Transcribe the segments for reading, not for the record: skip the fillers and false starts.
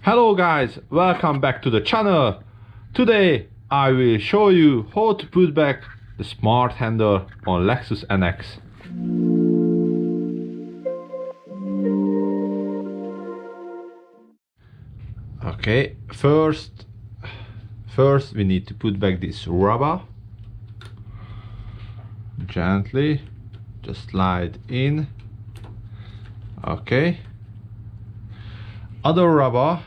Hello guys, welcome back to the channel. Today I will show you how to put back the smart handle on Lexus NX. Okay, first we need to put back this rubber. Gently, just slide in. Okay. Other rubber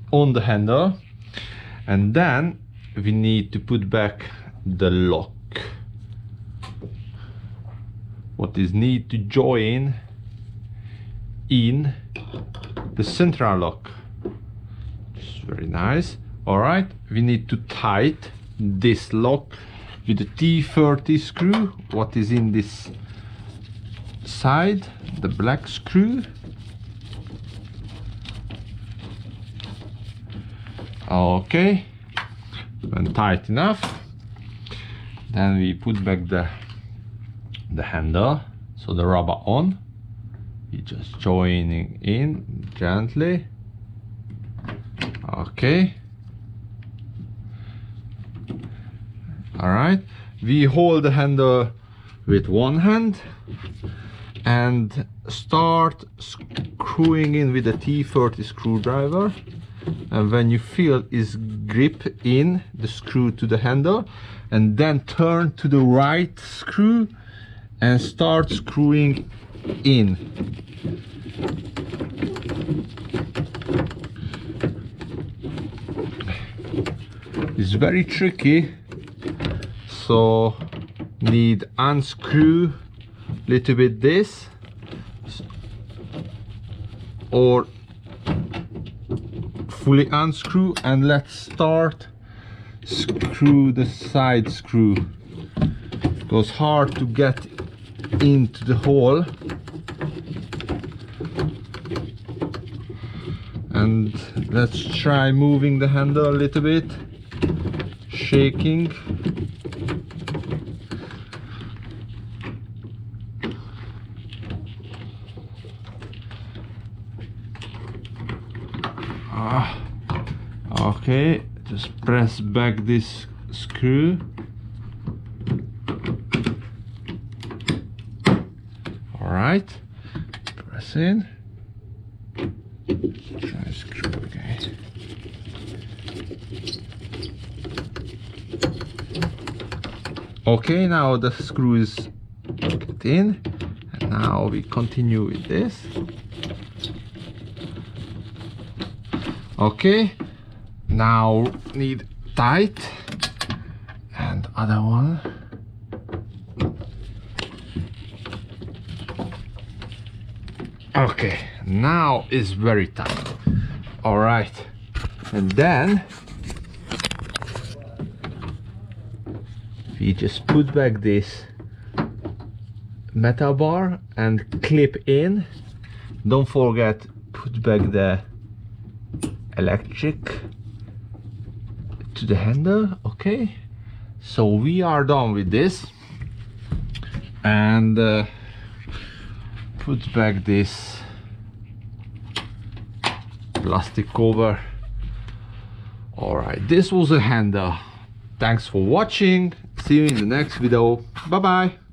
on the handle, and then we need to put back the lock. What is need to join in the central lock. Just very nice. All right, we need to tighten this lock with the T30 screw. What is in this side, the black screw. Okay, when tight enough, then we put back the handle, so the rubber on. We just joining in gently. Okay. All right. We hold the handle with one hand and start screwing in with the T30 screwdriver. And when you feel is grip in the screw to the handle, and then turn to the right screw and start screwing in. It's very tricky, so need unscrew little bit this, or fully unscrew, and let's start screw the side screw. It goes hard to get into the hole, and let's try moving the handle a little bit, shaking. Okay, just press back this screw. All right, press in. Try screw again. Okay, now the screw is get in, and now we continue with this. Okay, now need tight, and other one. Okay, now is very tight. All right, and then we just put back this metal bar and clip in. Don't forget, put back the electric to the handle. Okay, so we are done with this, and put back this plastic cover. All right, this was a handle. Thanks for watching. See you in the next video. Bye bye.